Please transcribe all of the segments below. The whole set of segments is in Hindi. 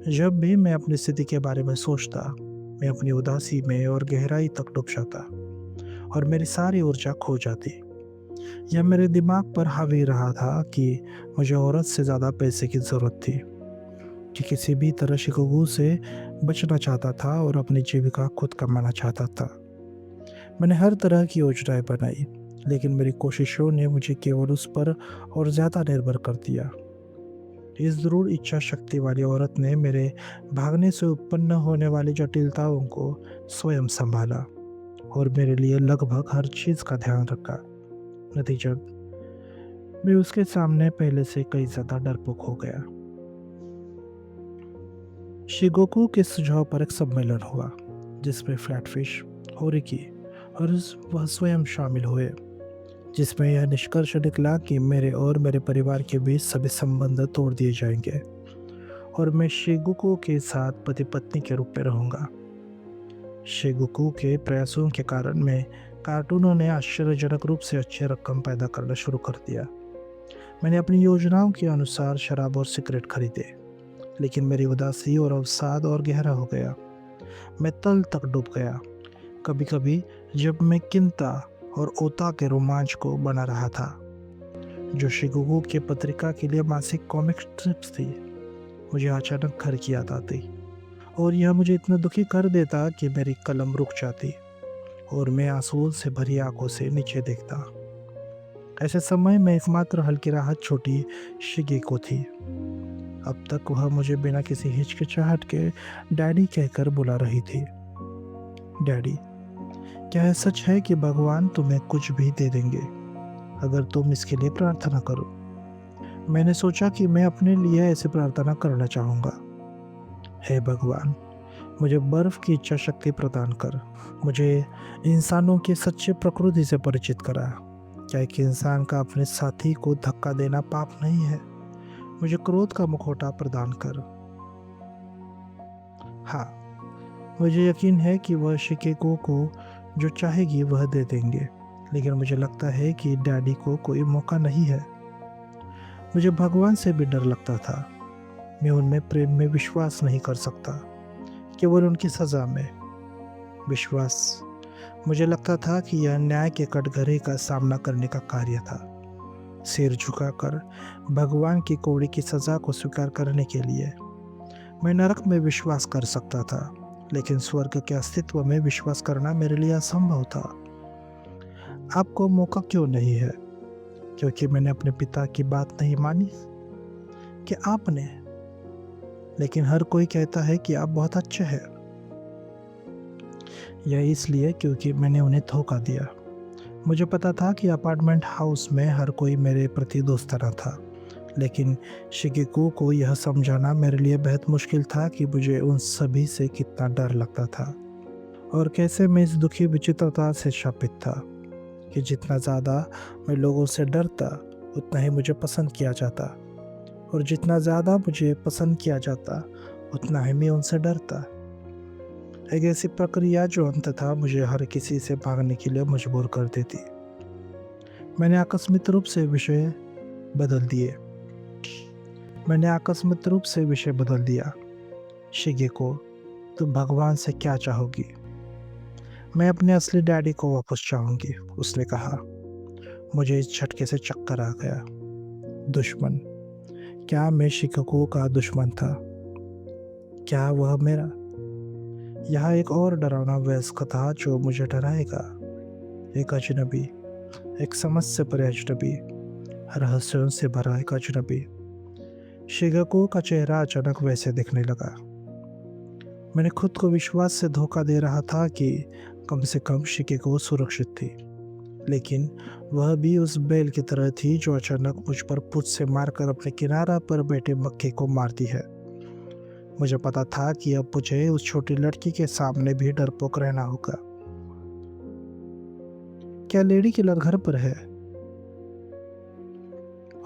जब भी मैं अपनी स्थिति के बारे में सोचता, मैं अपनी उदासी में और गहराई तक डूब जाता और मेरी सारी ऊर्जा खो जाती। यह मेरे दिमाग पर हावी रहा था कि मुझे औरत से ज़्यादा पैसे की ज़रूरत थी, कि किसी भी तरह शिकगू से बचना चाहता था और अपनी जीविका खुद कमाना चाहता था। मैंने हर तरह की योजनाएँ बनाई, लेकिन मेरी कोशिशों ने मुझे केवल उस पर और ज़्यादा निर्भर कर दिया। इस ज़रूर इच्छा शक्ति वाली औरत ने मेरे भागने से उत्पन्न होने वाली जटिलताओं को स्वयं सँभाला और मेरे लिए लगभग हर चीज़ का ध्यान रखा। नतीजतन मैं उसके सामने पहले से कई ज़्यादा डरपोक हो गया। शिगोकू के सुझाव पर एक सम्मेलन हुआ, जिसमें फ्लैटफिश, होरिकी और वह स्वयं शामिल हुए, जिसमें यह निष्कर्ष निकला कि मेरे और मेरे परिवार के बीच सभी संबंध तोड़ दिए जाएंगे और मैं शिगुको के साथ पति-पत्नी के रूप में रहूँगा। शिगुको के प्रयासों के कारण मैं कार्टूनों ने आश्चर्यजनक रूप से अच्छी रकम पैदा करना शुरू कर दिया। मैंने अपनी योजनाओं के अनुसार शराब और सिगरेट खरीदे, लेकिन मेरी उदासी और अवसाद और गहरा हो गया। मैं तल तक डूब गया। कभी-कभी जब मैं किंता और ओता के रोमांच को बना रहा था, जो शिगुको की पत्रिका के लिए मासिक कॉमिक स्ट्रिप्स थी, मुझे अचानक घर की याद आती और यह मुझे इतना दुखी कर देता कि मेरी कलम रुक जाती और मैं आंसुओं से भरी आंखों से नीचे देखता। ऐसे समय में एकमात्र हल्की राहत छोटी शिगेको थी। अब तक वह मुझे बिना किसी हिचकिचाहट के डैडी कहकर बुला रही थी। डैडी, क्या यह सच है कि भगवान तुम्हें कुछ भी दे देंगे अगर तुम इसके लिए प्रार्थना करो? मैंने सोचा कि मैं अपने लिए ऐसी प्रार्थना करना चाहूँगा। हे भगवान, मुझे बर्फ की इच्छा शक्ति प्रदान कर। मुझे इंसानों की सच्ची प्रकृति से परिचित करा। क्या एक इंसान का अपने साथी को धक्का देना पाप नहीं है? मुझे क्रोध का मुखौटा प्रदान कर। हाँ, मुझे यकीन है कि वह शिकेको को जो चाहेगी वह दे देंगे, लेकिन मुझे लगता है कि डैडी को कोई मौका नहीं है। मुझे भगवान से भी डर लगता था। मैं उनमें प्रेम में विश्वास नहीं कर सकता, केवल उनकी सज़ा में विश्वास। मुझे लगता था कि यह न्याय के कटघरे का सामना करने का कार्य था, सिर झुकाकर भगवान की कौड़ी की सज़ा को स्वीकार करने के लिए। मैं नरक में विश्वास कर सकता था, लेकिन स्वर्ग के अस्तित्व में विश्वास करना मेरे लिए असंभव था। आपको मौका क्यों नहीं है? क्योंकि मैंने अपने पिता की बात नहीं मानी? कि आपने? लेकिन हर कोई कहता है कि आप बहुत अच्छे हैं। यह इसलिए क्योंकि मैंने उन्हें धोखा दिया। मुझे पता था कि अपार्टमेंट हाउस में हर कोई मेरे प्रति दोस्ताना था, लेकिन शिगेको को यह समझाना मेरे लिए बेहद मुश्किल था कि मुझे उन सभी से कितना डर लगता था और कैसे मैं इस दुखी विचित्रता से शापित था कि जितना ज़्यादा मैं लोगों से डरता, उतना ही मुझे पसंद किया जाता, और जितना ज़्यादा मुझे पसंद किया जाता, उतना ही मैं उनसे डरता। एक ऐसी प्रक्रिया जो अंततः मुझे हर किसी से भागने के लिए मजबूर कर देती। मैंने आकस्मिक रूप से विषय बदल दिए। मैंने आकस्मिक रूप से विषय बदल दिया। शिगेको, तुम भगवान से क्या चाहोगी? मैं अपने असली डैडी को वापस चाहूँगी, उसने कहा। मुझे इस झटके से चक्कर आ गया। दुश्मन? क्या मैं शिगेको का दुश्मन था? क्या वह मेरा? यह एक और डरावना वयस्क था जो मुझे डराएगा। एक अजनबी, एक समझ से परे अजनबी, रहस्यों से भरा एक अजनबी। शिगेको का चेहरा अचानक वैसे दिखने लगा। मैंने खुद को विश्वास से धोखा दे रहा था कि कम से कम शिगेको सुरक्षित थी, लेकिन वह भी उस बैल की तरह थी जो अचानक मुझ पर पूंछ से मारकर अपने किनारा पर बैठे मक्खे को मारती है। मुझे पता था कि अब मुझे उस छोटी लड़की के सामने भी डरपोक रहना होगा। क्या लेडी किलर घर पर है?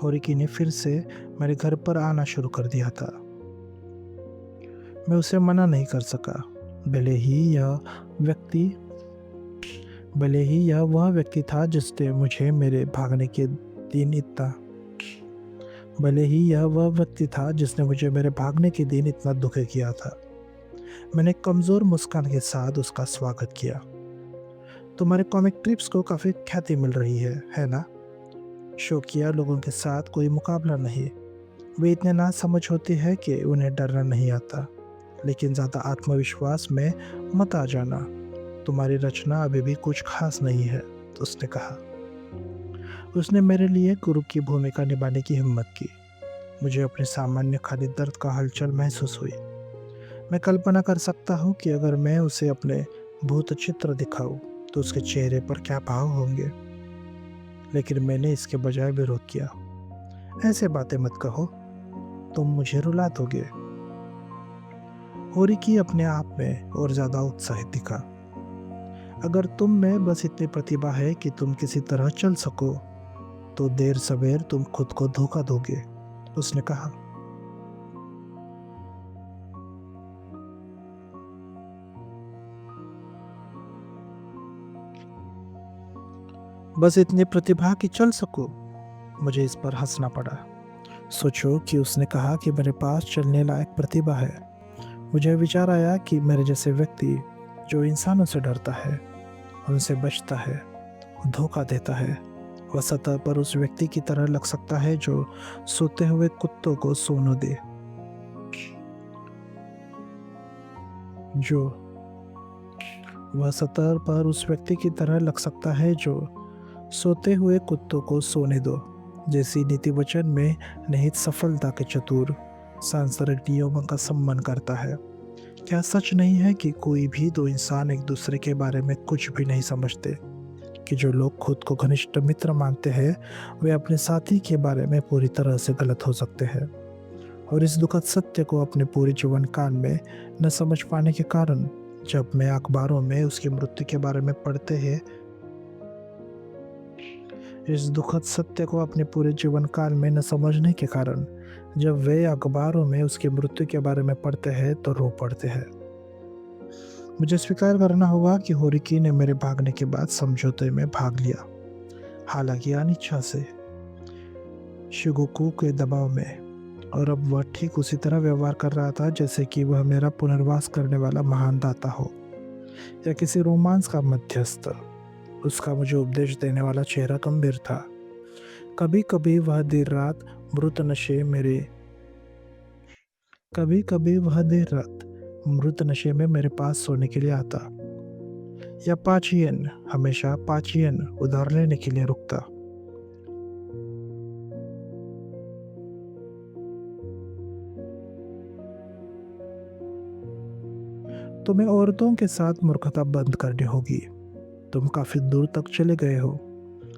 होरिकी ने फिर से मेरे घर पर आना शुरू कर दिया था। मैं उसे मना नहीं कर सका, भले ही यह व्यक्ति भले ही वह व्यक्ति था जिसने मुझे मेरे भागने के दिन इतना भले ही यह वह व्यक्ति था जिसने मुझे मेरे भागने के दिन इतना दुखी किया था। मैंने एक कमज़ोर मुस्कान के साथ उसका स्वागत किया। तुम्हारे कॉमिक ट्रिप्स को काफ़ी ख्याति मिल रही है ना? शौकिया लोगों के साथ कोई मुकाबला नहीं। वे इतने नासमझ होते हैं कि उन्हें डरना नहीं आता। लेकिन ज़्यादा आत्मविश्वास में मत आ जाना। तुम्हारी रचना अभी भी कुछ खास नहीं है, तो उसने कहा। उसने मेरे लिए गुरु की भूमिका निभाने की हिम्मत की। मुझे अपने सामान्य खाली दर्द का हलचल महसूस हुई। मैं कल्पना कर सकता हूँ कि अगर मैं उसे अपने भूत चित्र दिखाऊं, तो उसके चेहरे पर क्या भाव होंगे। लेकिन मैंने इसके बजाय विरोध किया। ऐसे बातें मत कहो, तुम मुझे रुला दोगे। होरिकी अपने आप में और ज्यादा उत्साहित दिखा। अगर तुम में बस इतनी प्रतिभा है कि तुम किसी तरह चल सको, तो देर सवेर तुम खुद को धोखा दोगे, उसने कहा। बस इतनी प्रतिभा कि चल सको। मुझे इस पर हंसना पड़ा। सोचो कि उसने कहा कि मेरे पास चलने लायक प्रतिभा है। मुझे विचार आया कि मेरे जैसे व्यक्ति जो इंसानों से डरता है, उनसे बचता है, धोखा देता है, वह सतह पर उस व्यक्ति की तरह लग सकता है जो सोते हुए कुत्तों को सोने दे। जो वह सतह पर उस व्यक्ति की तरह लग सकता है जो सोते हुए कुत्तों को सोने दो जैसी नीति वचन में निहित सफलता के चतुर सांसारिक नियमों का सम्मान करता है। क्या सच नहीं है कि कोई भी दो इंसान एक दूसरे के बारे में कुछ भी नहीं समझते, कि जो लोग खुद को घनिष्ठ मित्र मानते हैं वे अपने साथी के बारे में पूरी तरह से गलत हो सकते हैं। और इस दुखद सत्य को अपने पूरे जीवन काल में न समझ पाने के कारण जब मैं अखबारों में उसकी मृत्यु के बारे में पढ़ते हैं इस दुखद सत्य को अपने पूरे जीवन काल में न समझने के कारण जब वे अखबारों में उसकी मृत्यु के बारे में पढ़ते हैं तो रो पड़ते हैं। मुझे स्वीकार करना होगा कि होरिकी ने मेरे भागने के बाद समझौते में भाग लिया, हालांकि अनिच्छा से, शिगोकू के दबाव में। और अब वह ठीक उसी तरह व्यवहार कर रहा था जैसे कि वह मेरा पुनर्वास करने वाला महान दाता हो या किसी रोमांस का मध्यस्थ। उसका मुझे उपदेश देने वाला चेहरा गंभीर था। कभी कभी वह देर रात मृत नशे मेरे कभी कभी वह देर रात मृत नशे में मेरे पास सोने के लिए आता, या पाचियन हमेशा पाचियन उधार लेने के लिए रुकता। तुम्हें औरतों के साथ मूर्खता बंद करनी होगी। तुम काफी दूर तक चले गए हो।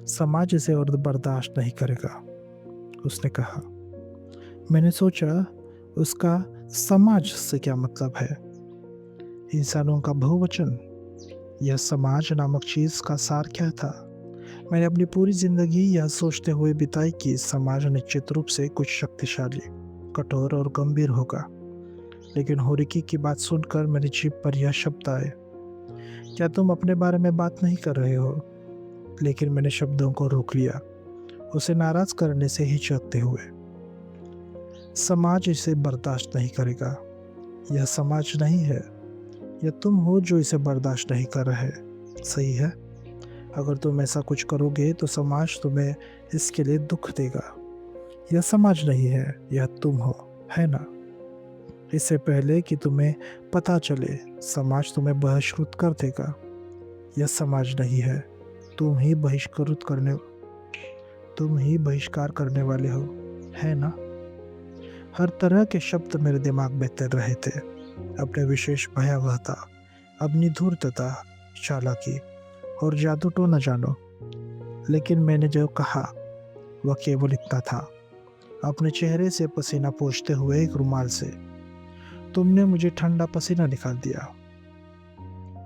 समाज इसे और बर्दाश्त नहीं करेगा, उसने कहा। मैंने सोचा, उसका समाज से क्या मतलब है? इंसानों का बहुवचन? यह समाज नामक चीज का सार क्या था? मैंने अपनी पूरी जिंदगी यह सोचते हुए बिताई कि समाज निश्चित रूप से कुछ शक्तिशाली, कठोर और गंभीर होगा। लेकिन होरिकी की बात सुनकर मेरी जीभ पर यह शब्द आए, क्या तुम अपने बारे में बात नहीं कर रहे हो? लेकिन मैंने शब्दों को रोक लिया, उसे नाराज करने से हिचकते हुए। समाज इसे बर्दाश्त नहीं करेगा। यह समाज नहीं है, यह तुम हो जो इसे बर्दाश्त नहीं कर रहे। सही है? अगर तुम ऐसा कुछ करोगे तो समाज तुम्हें इसके लिए दुख देगा। यह समाज नहीं है, यह तुम हो, है ना? इससे पहले कि तुम्हें पता चले, समाज तुम्हें बहिष्कृत कर देगा। यह समाज नहीं है, तुम ही बहिष्कृत करने तुम ही बहिष्कार करने वाले हो, है ना? हर तरह के शब्द मेरे दिमाग में तैर रहे थे। अपने विशेष भयावहता, अपनी धूर्तता, चालाकी और जादू तो न जानो। लेकिन मैंने जो कहा वह केवल इतना था, अपने चेहरे से पसीना पोंछते हुए एक रुमाल से। तुमने मुझे ठंडा पसीना निकाल दिया।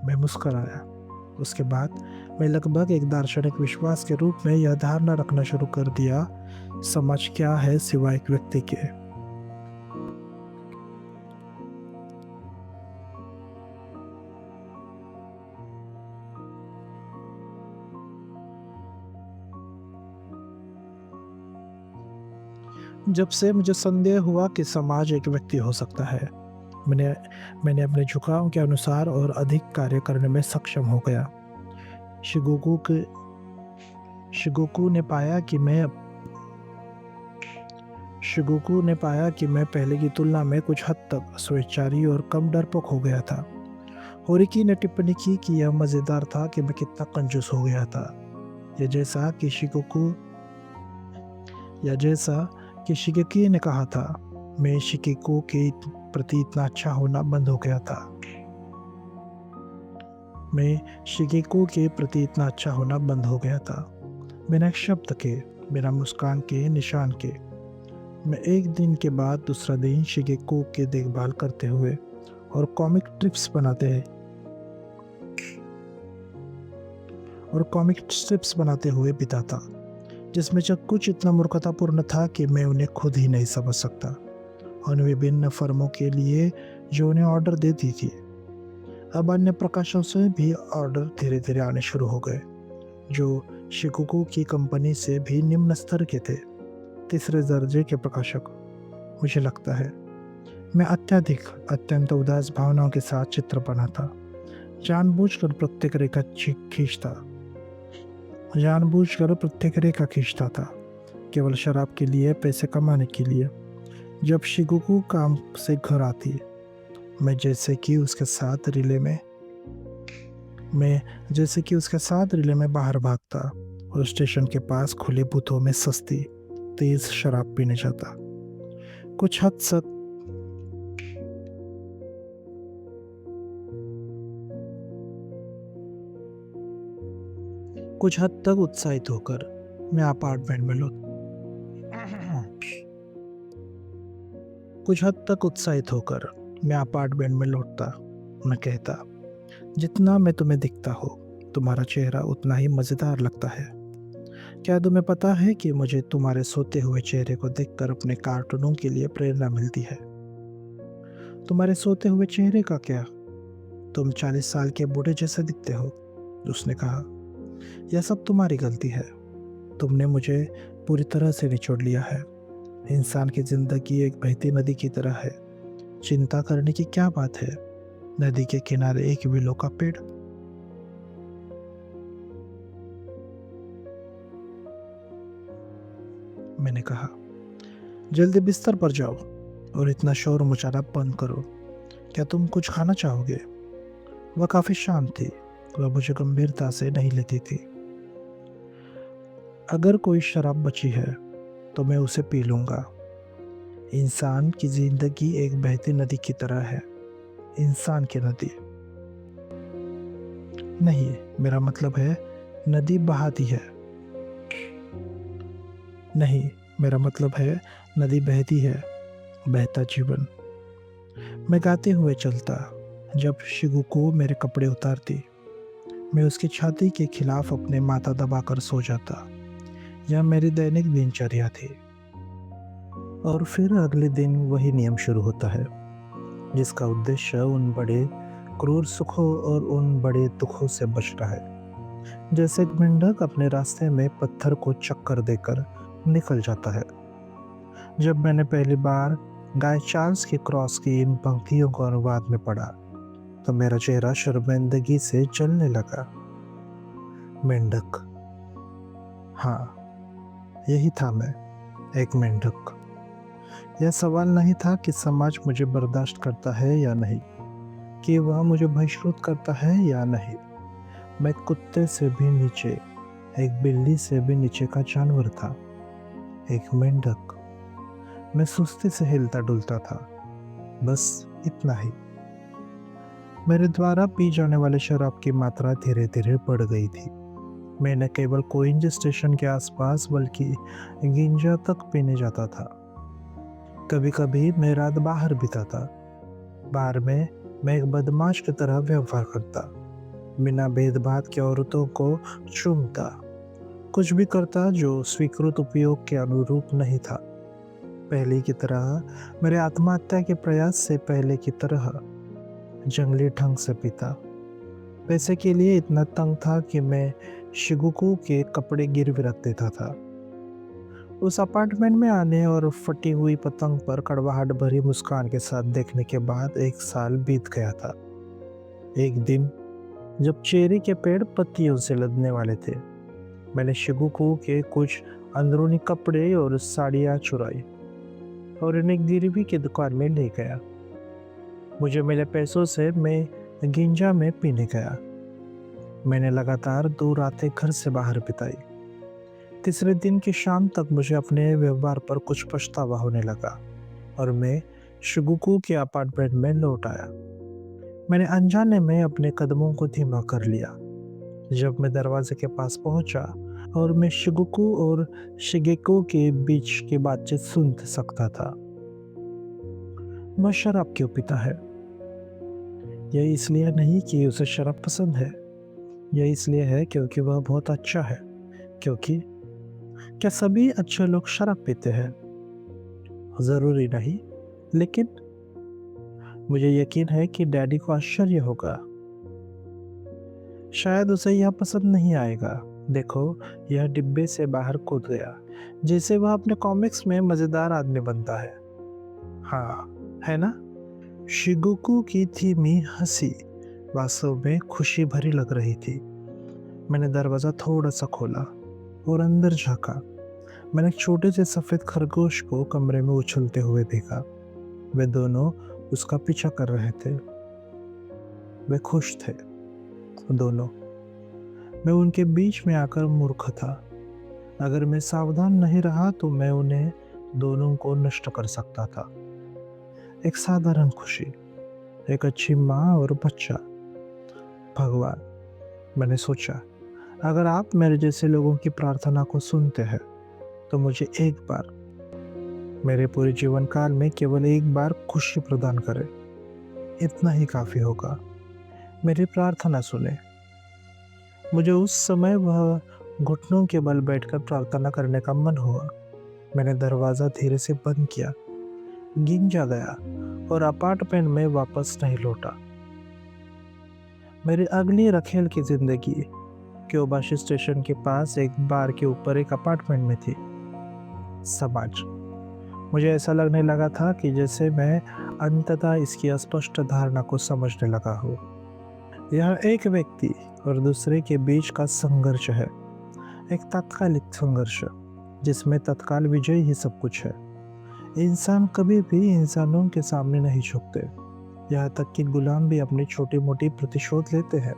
मैं मुस्कुराया। उसके बाद मैं लगभग एक दार्शनिक विश्वास के रूप में यह धारणा रखना शुरू कर दिया, समाज क्या है सिवाय एक व्यक्ति के। जब से मुझे संदेह हुआ कि समाज एक व्यक्ति हो सकता है, मैंने मैंने अपने झुकाव के अनुसार और अधिक कार्य करने में सक्षम हो गया। शिगोकू के शिगोकू ने पाया कि मैं शिगोकू ने पाया कि मैं पहले की तुलना में कुछ हद तक स्वेच्छाचारी और कम डरपोक हो गया था। होरिकी ने टिप्पणी की कि यह मज़ेदार था कि मैं कितना कंजूस हो गया था। यह जैसा कि शिगोकू या जैसा कि शिगेकी ने कहा था, मैं शिगेको के प्रति इतना अच्छा होना बंद हो गया था। मैं शिगेको के प्रति इतना अच्छा होना बंद हो गया था। बिना शब्द के, बिना मुस्कान के, निशान के। मैं एक दिन के बाद दूसरा दिन शिगेको की देखभाल करते हुए और कॉमिक स्ट्रिप्स बनाते हुए बिताता, जिसमें जब कुछ इतना मूर्खतापूर्ण था कि मैं उन्हें खुद ही नहीं समझ सकता। उन विभिन्न फर्मों के लिए जो उन्हें ऑर्डर देती थी। अब अन्य प्रकाशनों से भी ऑर्डर धीरे धीरे आने शुरू हो गए, जो शिगेको की कंपनी से भी निम्न स्तर के थे। तीसरे दर्जे के प्रकाशक। मुझे लगता है मैं अत्यंत उदास भावनाओं के साथ चित्र बनाता, जानबूझकर प्रत्येक रेखा खींचता था, केवल शराब के लिए, पैसे कमाने के लिए। जब शिगेको काम से घर आती, मैं जैसे कि उसके साथ रिले में बाहर भागता और स्टेशन के पास खुले बूथों में सस्ती तेज शराब पीने जाता। कुछ हद तक उत्साहित होकर मैं अपार्टमेंट में लौटता। मैं कहता, जितना मैं तुम्हें दिखता हो, तुम्हारा चेहरा उतना ही मज़ेदार लगता है। क्या तुम्हें पता है कि मुझे तुम्हारे सोते हुए चेहरे को देखकर अपने कार्टूनों के लिए प्रेरणा मिलती है। तुम्हारे सोते हुए चेहरे का क्या? तुम 40 साल के बूढ़े जैसे दिखते हो, उसने कहा। यह सब तुम्हारी गलती है। तुमने मुझे पूरी तरह से निचोड़ लिया है। इंसान की जिंदगी एक बहती नदी की तरह है। चिंता करने की क्या बात है? नदी के किनारे एक विलो का पेड़। मैंने कहा, जल्दी बिस्तर पर जाओ और इतना शोर मचाना बंद करो। क्या तुम कुछ खाना चाहोगे? वह काफी शांत थी। वह मुझे गंभीरता से नहीं लेती थी। अगर कोई शराब बची है तो मैं उसे पी लूंगा। इंसान की जिंदगी एक बहती नदी की तरह है। इंसान की नदी नहीं, मेरा मतलब है नदी बहाती है। नहीं, मेरा मतलब है नदी बहती है, बहता जीवन। मैं गाते हुए चलता। जब शिगेको मेरे कपड़े उतारती, मैं उसकी छाती के खिलाफ अपने माथा दबाकर सो जाता। यह मेरी दैनिक दिनचर्या थी। और फिर अगले दिन वही नियम शुरू होता है, जिसका उद्देश्य उन बड़े क्रूर सुखों और उन बड़े दुखों से बचना है। जैसे एक मेंढक अपने रास्ते में पत्थर को चक्कर देकर निकल जाता है। जब मैंने पहली बार गाय चार्ल्स की क्रॉस की इन पंक्तियों को अनुवाद में पढ़ा, तो मेरा चेहरा शर्मिंदगी से जलने लगा। मेंढक, हाँ, यही था मैं, एक मेंढक। यह सवाल नहीं था कि समाज मुझे बर्दाश्त करता है या नहीं, कि वह मुझे बहिष्कृत करता है या नहीं। मैं कुत्ते से भी नीचे, एक बिल्ली से भी नीचे का जानवर था, एक मेंढक। मैं सुस्ती से हिलता डुलता था, बस इतना ही। मेरे द्वारा पी जाने वाले शराब की मात्रा धीरे धीरे बढ़ गई थी। मैं न केवल कोइंज स्टेशन के आसपास बल्कि गिंजा तक पीने जाता था। कभी कभी मैं रात बाहर बिताता। बार में मैं एक बदमाश की तरह व्यवहार करता, बिना भेदभाव के औरतों को चूमता, कुछ भी करता जो स्वीकृत उपयोग के अनुरूप नहीं था। पहले की तरह, मेरे आत्महत्या के प्रयास से पहले की तरह, जंगली ढंग से पीता। पैसे के लिए इतना तंग था कि मैं शिगेको के कपड़े गिरवी रख देता था। उस अपार्टमेंट में आने और फटी हुई पतंग पर कड़वाहट भरी मुस्कान के साथ देखने के बाद 1 साल बीत गया था। एक दिन जब चेरी के पेड़ पत्तियों से लदने वाले थे, मैंने शिगुको के कुछ अंदरूनी कपड़े और साड़ियाँ चुराई और इन्हें गिरवी की दुकान में ले गया। मुझे मिले पैसों से मैं गिंजा में पीने गया। मैंने लगातार 2 रातें घर से बाहर बिताई। तीसरे दिन की शाम तक मुझे अपने व्यवहार पर कुछ पछतावा होने लगा और मैं शिगुको के अपार्टमेंट में लौट आया। मैंने अनजाने में अपने कदमों को धीमा कर लिया। जब मैं दरवाजे के पास पहुंचा और मैं शिगुको और शिगेको के बीच की बातचीत सुन सकता था। वह शराब क्यों पीता है? यह इसलिए नहीं कि उसे शराब पसंद है, यह इसलिए है क्योंकि वह बहुत अच्छा है। क्योंकि क्या सभी अच्छे लोग शराब पीते हैं? जरूरी नहीं, लेकिन मुझे यकीन है कि डैडी को आश्चर्य होगा। शायद उसे यह पसंद नहीं आएगा। देखो, यह डिब्बे से बाहर कूद गया, जैसे वह अपने कॉमिक्स में मजेदार आदमी बनता है। हाँ, है ना? शिगुको की धीमी हंसी वास्तव में खुशी भरी लग रही थी। मैंने दरवाजा थोड़ा सा खोला और अंदर झांका। मैंने एक छोटे से सफेद खरगोश को कमरे में उछलते हुए देखा। वे दोनों उसका पीछा कर रहे थे। वे खुश थे, दोनों। मैं उनके बीच में आकर मूर्ख था। अगर मैं सावधान नहीं रहा तो मैं उन्हें दोनों को नष्ट कर सकता था। एक साधारण खुशी, एक अच्छी माँ और बच्चा। भगवान, मैंने सोचा, अगर आप मेरे जैसे लोगों की प्रार्थना को सुनते हैं तो मुझे एक बार, मेरे पूरे जीवन काल में केवल एक बार खुशी प्रदान करें। इतना ही काफी होगा। मेरी प्रार्थना सुने। मुझे उस समय वह घुटनों के बल बैठकर प्रार्थना करने का मन हुआ। मैंने दरवाजा धीरे से बंद किया, गिंजा गया और अपार्टमेंट में वापस नहीं लौटा। मेरी अगली रखेल की जिंदगी क्योबाशी स्टेशन के पास एक बार के ऊपर एक अपार्टमेंट में थी। समाज। मुझे ऐसा लगने लगा था कि जैसे मैं अंततः इसकी अस्पष्ट धारणा को समझने लगा हूँ। यह एक व्यक्ति और दूसरे के बीच का संघर्ष है, एक तात्कालिक संघर्ष जिसमें तत्काल विजय ही सब कुछ है। इंसान कभी भी इंसानों के सामने नहीं झुकते, यहाँ तक कि गुलाम भी अपनी छोटी मोटी प्रतिशोध लेते हैं।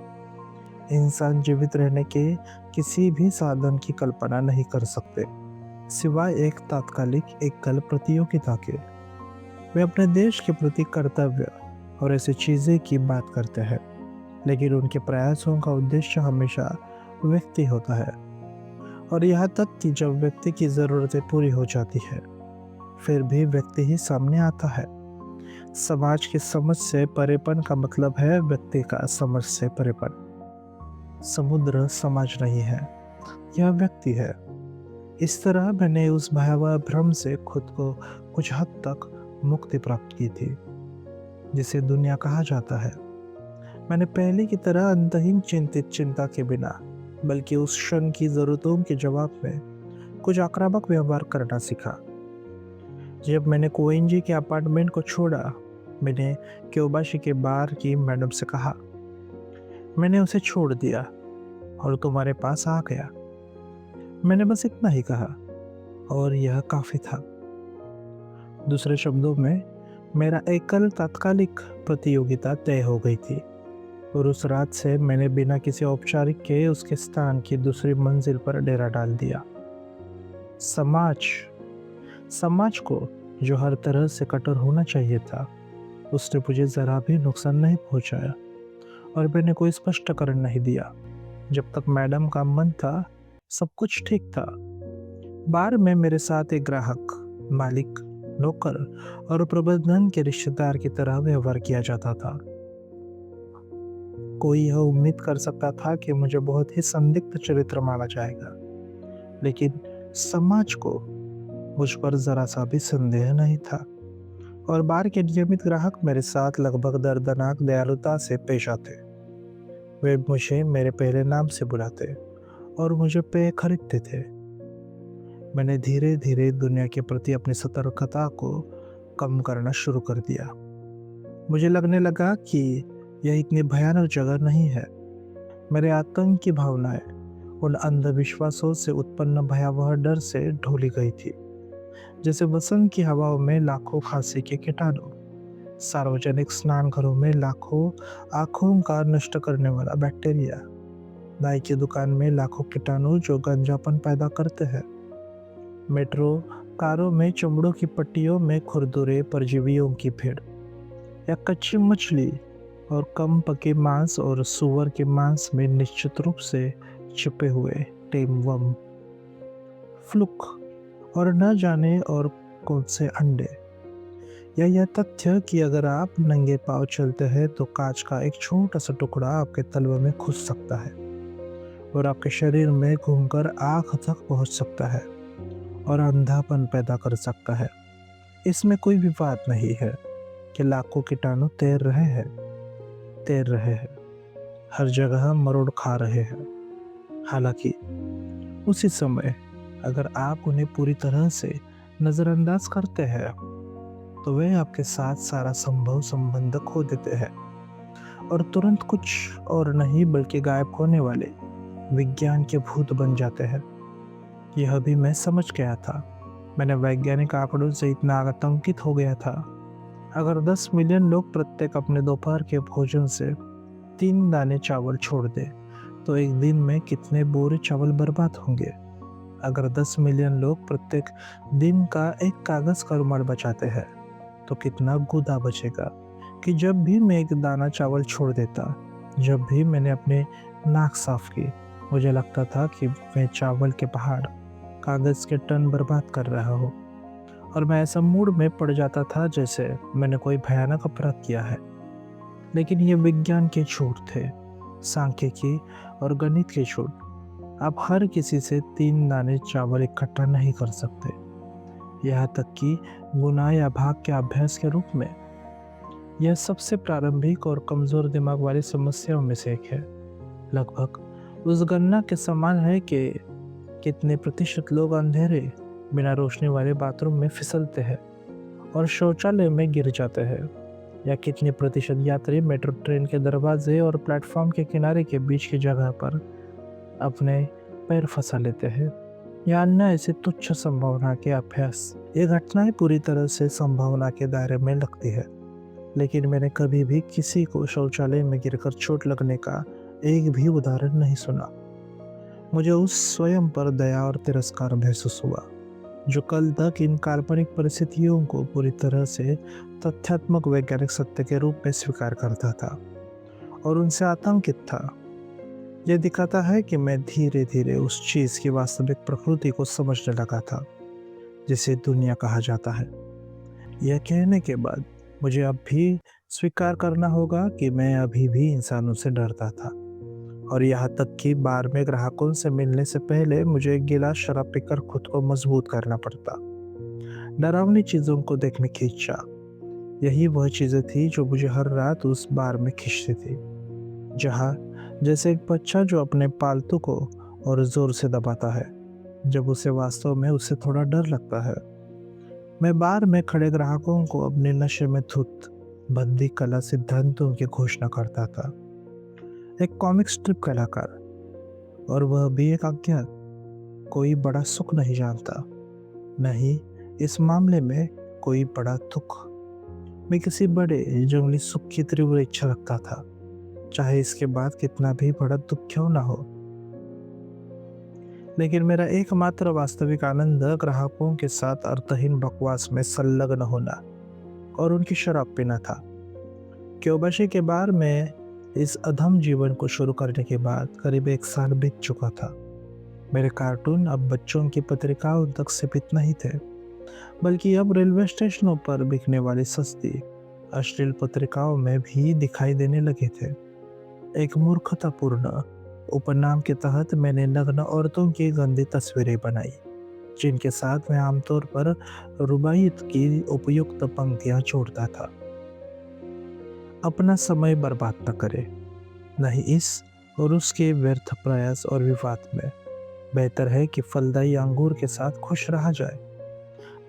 इंसान जीवित रहने के किसी भी साधन की कल्पना नहीं कर सकते सिवाय एक तात्कालिक एकल प्रतियोगिता के। वे अपने देश के प्रति कर्तव्य और ऐसी चीजें की बात करते हैं, लेकिन उनके प्रयासों का उद्देश्य हमेशा व्यक्ति होता है। और यहाँ तक कि जब व्यक्ति की जरूरतें पूरी हो जाती है, फिर भी व्यक्ति ही सामने आता है। समाज की समझ से परेपन का मतलब है व्यक्ति का समझ से परेपन। समुद्र समाज नहीं है, यह व्यक्ति है। इस तरह मैंने उस भयावह भ्रम से खुद को कुछ हद तक मुक्ति प्राप्त की थी, जिसे दुनिया कहा जाता है। मैंने पहले की तरह अंतहीन चिंता के बिना, बल्कि उस क्षण की जरूरतों के जवाब में कुछ आक्रामक व्यवहार करना सीखा। जब मैंने कोएंजी के अपार्टमेंट को छोड़ा, मैंने क्योबाशी के बार की मैडम से कहा, मैंने उसे छोड़ दिया और तुम्हारे पास आ गया। मैंने बस इतना ही कहा और यह काफी था। दूसरे शब्दों में, मेरा एकल तात्कालिक प्रतियोगिता तय हो गई थी और उस रात से मैंने बिना किसी औपचारिक के उसके स्थान की दूसरी मंजिल पर डेरा डाल दिया। समाज को जो हर तरह से कठोर होना चाहिए था, उसने मुझे जरा भी नुकसान नहीं पहुंचाया और मैंने कोई स्पष्टीकरण नहीं दिया। जब तक मैडम का मन था, सब कुछ ठीक था। बार में मेरे साथ एक ग्राहक, मालिक, नौकर और प्रबंधन के रिश्तेदार की तरह व्यवहार किया जाता था। कोई यह उम्मीद कर सकता था कि मुझे बहुत ही संदिग्ध चरित्र माना जाएगा, लेकिन समाज को मुझ पर जरा सा भी संदेह नहीं था और बार के नियमित ग्राहक मेरे साथ लगभग दर्दनाक दयालुता से पेश आते। वे मुझे मेरे पहले नाम से बुलाते और मुझे पेय खरीदते थे। मैंने धीरे धीरे दुनिया के प्रति अपनी सतर्कता को कम करना शुरू कर दिया। मुझे लगने लगा कि यह इतनी भयानक जगह नहीं है। मेरे आतंक की भावनाएं उन अंधविश्वासों से उत्पन्न भयावह डर से ढोली गई थी, जैसे वसंत की हवाओं में लाखों खांसी के कीटाणु, सार्वजनिक स्नान घरों में लाखों आंखों का नष्ट करने वाला बैक्टीरिया, नाई की दुकान में लाखों कीटाणु जो गंजापन पैदा करते हैं, मेट्रो कारों में चमड़ों की पट्टियों में खुरदुरे परजीवियों की भीड़, या कच्ची मछली और कम पके मांस और सुअर के मांस में निश्चित रूप से छिपे हुए टेमवम, फ्लुक और न जाने और कौन से अंडे, या यह तथ्य कि अगर आप नंगे पांव चलते हैं तो कांच का एक छोटा सा टुकड़ा आपके तलवे में घुस सकता है और आपके शरीर में घूमकर आँख तक पहुंच सकता है और अंधापन पैदा कर सकता है। इसमें कोई विवाद नहीं है कि लाखों कीटाणु तैर रहे हैं, हर जगह मरोड़ खा रहे हैं। हालांकि उसी समय अगर आप उन्हें पूरी तरह से नज़रअंदाज करते हैं तो वे आपके साथ सारा संभव संबंध खो देते हैं और तुरंत कुछ और नहीं बल्कि गायब होने वाले विज्ञान के भूत बन जाते हैं। यह भी मैं समझ गया था। मैंने वैज्ञानिक आंकड़ों से इतना आतंकित हो गया था। अगर 10 मिलियन लोग प्रत्येक अपने दोपहर के भोजन से 3 दाने चावल छोड़ दे तो एक दिन में कितने बोरे चावल बर्बाद होंगे। अगर 10 मिलियन लोग प्रत्येक दिन का एक कागज का रुमाल बचाते हैं तो कितना गुदा बचेगा कि जब भी मैं एक दाना चावल छोड़ देता, जब भी मैंने अपने नाक साफ की, मुझे लगता था कि मैं चावल के पहाड़, कागज के टन बर्बाद कर रहा हूँ और मैं ऐसा मूड में पड़ जाता था जैसे मैंने कोई भयानक अपराध किया है। लेकिन ये विज्ञान के झूठ थे, सांख्यिकी और गणित के झूठ। आप हर किसी से 3 दाने चावल इकट्ठा नहीं कर सकते, यहाँ तक कि गुना या भाग के अभ्यास के रूप में। यह सबसे प्रारंभिक और कमजोर दिमाग वाली समस्याओं में से एक है। लगभग उस गणना के समान है कि कितने प्रतिशत लोग अंधेरे बिना रोशनी वाले बाथरूम में फिसलते हैं और शौचालय में गिर जाते हैं, या कितने प्रतिशत यात्री मेट्रो ट्रेन के दरवाजे और प्लेटफॉर्म के किनारे के बीच की जगह पर अपने पैर फंसा लेते हैं, या अन्य ऐसे तुच्छ संभावना के अभ्यास। ये घटनाएं पूरी तरह से संभावना के दायरे में लगती है, लेकिन मैंने कभी भी किसी को शौचालय में गिरकर चोट लगने का एक भी उदाहरण नहीं सुना। मुझे उस स्वयं पर दया और तिरस्कार महसूस हुआ जो कल तक इन काल्पनिक परिस्थितियों को पूरी तरह से तथ्यात्मक वैज्ञानिक सत्य के रूप में स्वीकार करता था और उनसे आतंकित था। यह दिखाता है कि मैं धीरे धीरे उस चीज की वास्तविक प्रकृति को समझने लगा था जिसे दुनिया कहा जाता है। यह कहने के बाद मुझे अब भी स्वीकार करना होगा कि मैं अभी भी इंसानों से डरता था, और यहाँ तक कि बार में ग्राहकों से मिलने से पहले मुझे एक गिलास शराब पीकर खुद को मजबूत करना पड़ता। डरावनी चीजों को देखने की इच्छा, यही वह चीजें थी जो मुझे हर रात उस बार में खींचती थी, जहाँ जैसे एक बच्चा जो अपने पालतू को और जोर से दबाता है जब उसे वास्तव में उससे थोड़ा डर लगता है। मैं बार में खड़े ग्राहकों को अपने नशे में धुत बंदी कला सिद्धांतों की घोषणा करता था। एक कॉमिक स्ट्रिप कलाकार, और वह भी एक अज्ञात, कोई बड़ा सुख नहीं जानता, नहीं इस मामले में कोई बड़ा दुख। मैं किसी बड़े जंगली सुख की तीव्र इच्छा रखता था, चाहे इसके बाद कितना भी बड़ा दुख क्यों ना हो। लेकिन मेरा एकमात्र वास्तविक आनंद ग्राहकों के साथ अर्थहीन बकवास में संलग्न होना और उनकी शराब पीना था। क्योबशी के बार में इस अधम जीवन को शुरू करने के बाद करीब 1 साल बीत चुका था। मेरे कार्टून अब बच्चों की पत्रिकाओं तक सीमित नहीं थे, बल्कि अब रेलवे स्टेशनों पर बिकने वाली सस्ती अश्लील पत्रिकाओं में भी दिखाई देने लगे थे। एक मूर्खतापूर्ण उपनाम के तहत मैंने नग्न औरतों की गंदी तस्वीरें बनाई, जिनके साथ मैं आमतौर पर रुबाइयत की उपयुक्त पंक्तियां जोड़ता था। अपना समय बर्बाद न करे, नहीं इस और उसके व्यर्थ प्रयास और विवाद में। बेहतर है कि फलदाई अंगूर के साथ खुश रहा जाए,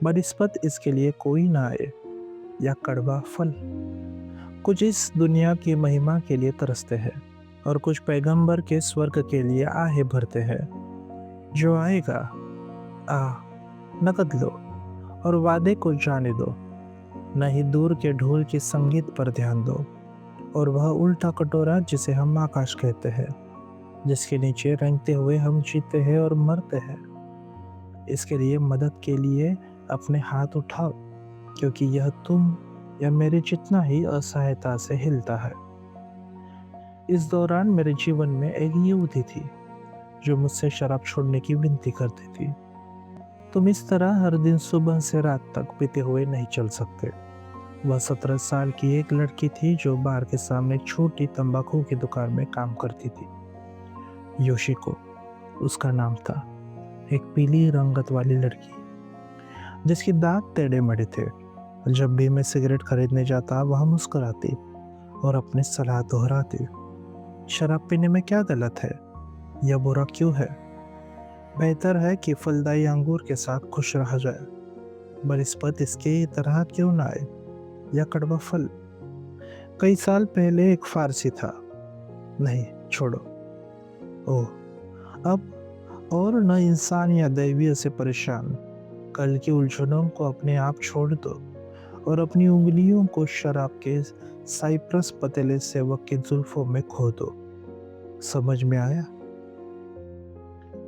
बनिस्बत इसके लिए कोई ना आए, या कड़वा फल। कुछ इस दुनिया की महिमा के लिए तरसते हैं और कुछ पैगंबर के स्वर्ग के लिए आहे भरते हैं। जो आएगा, आ, नकद लो और वादे को जाने दो, नहीं दूर के ढोल के संगीत पर ध्यान दो, और वह उल्टा कटोरा जिसे हम आकाश कहते हैं, जिसके नीचे रेंगते हुए हम जीते हैं और मरते हैं। इसके लिए मदद के लिए अपने हाथ उठाओ, क्योंकि यह तुम या मेरे जितना ही असहायता से हिलता है। इस दौरान मेरे जीवन में एक युवती थी जो मुझसे शराब छोड़ने की विनती करती थी। तुम इस तरह हर दिन सुबह से रात तक पीते हुए नहीं चल सकते। वह 17 साल की एक लड़की थी जो बार के सामने छोटी तंबाकू की दुकान में काम करती थी। योशिको उसका नाम था, एक पीली रंगत वाली लड़की जिसके दांत टेढ़े मेढ़े थे। जब भी मैं सिगरेट खरीदने जाता वह मुस्कुराती और अपनी सलाह दोहराती, शराब पीने में क्या गलत है, यह बुरा क्यों है, बेहतर है कि फलदाई अंगूर के साथ खुश रहा जाए, बनिस्बत इसके तरह क्यों ना आए, या कड़वा फल। कई साल पहले एक फारसी था, नहीं छोड़ो, ओह अब और न इंसान या दैवीय से परेशान, कल की उलझनों को अपने आप छोड़ दो और अपनी उंगलियों को शराब के साइप्रस पतीले सेवक के जुल्फों में खो दो। समझ में आया?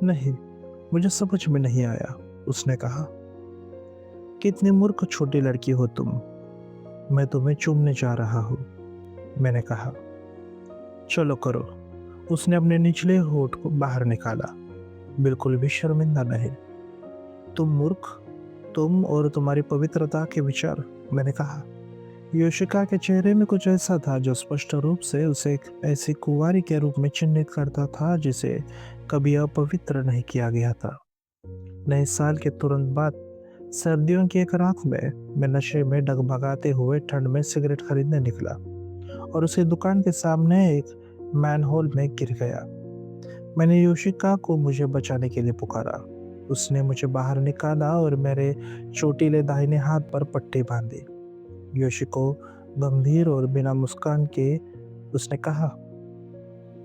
नहीं, मुझे समझ में नहीं आया, उसने कहा। कितनी मूर्ख छोटी लड़की हो तुम, मैं तुम्हें चूमने जा रहा हूँ, मैंने कहा। चलो करो, उसने अपने निचले होठ को बाहर निकाला, बिल्कुल भी शर्मिंदा नहीं। तुम मूर्ख, तुम और तुम्हारी पवित्रता के विचार, मैंने कहा। योशिका के चेहरे में कुछ ऐसा था जो स्पष्ट रूप से उसे एक ऐसी कुंवारी के रूप में चिन्हित करता था जिसे कभी अपवित्र नहीं किया गया था। नए साल के तुरंत बाद सर्दियों की एक रात में मैं नशे में डगमगाते हुए ठंड में सिगरेट खरीदने निकला और उसकी दुकान के सामने एक मैनहोल में गिर गया। मैंने योशिका को मुझे बचाने के लिए पुकारा। उसने मुझे बाहर निकाला और मेरे चोटीले दाहिने हाथ पर पट्टी बांधी। योशिको गंभीर और बिना मुस्कान के उसने कहा,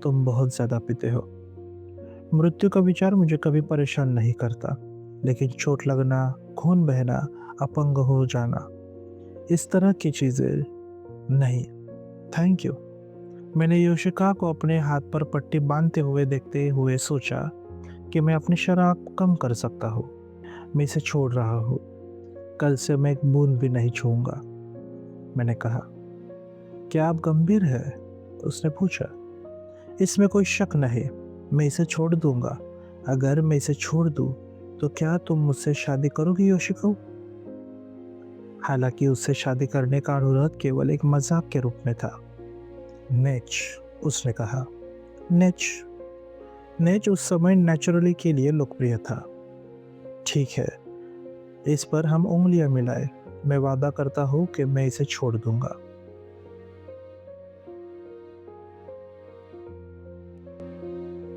तुम बहुत ज्यादा पीते हो। मृत्यु का विचार मुझे कभी परेशान नहीं करता, लेकिन चोट लगना, खून बहना, अपंग हो जाना, इस तरह की चीजें नहीं। Thank you. मैंने योशिका को अपने हाथ पर पट्टी बांधते हुए देखते हुए सोचा कि मैं अपनी शराब कम कर सकता हूँ। मैं इसे छोड़ रहा हूँ, कल से मैं एक बूंद भी नहीं छूऊंगा, मैंने कहा। क्या आप गंभीर हैं? उसने पूछा। इसमें कोई शक नहीं, मैं इसे छोड़ दूंगा। अगर मैं इसे छोड़ दूं, तो क्या तुम मुझसे शादी करोगी योशिको? हालांकि उससे शादी करने का अनुरोध केवल एक मजाक के रूप में था। नेच, उसने कहा। नेच। नेच उस समय नेचुरली के लिए लोकप्रिय था। ठीक है, इस पर हम उंगलियां मिलाए। मैं वादा करता हूँ कि मैं इसे छोड़ दूंगा।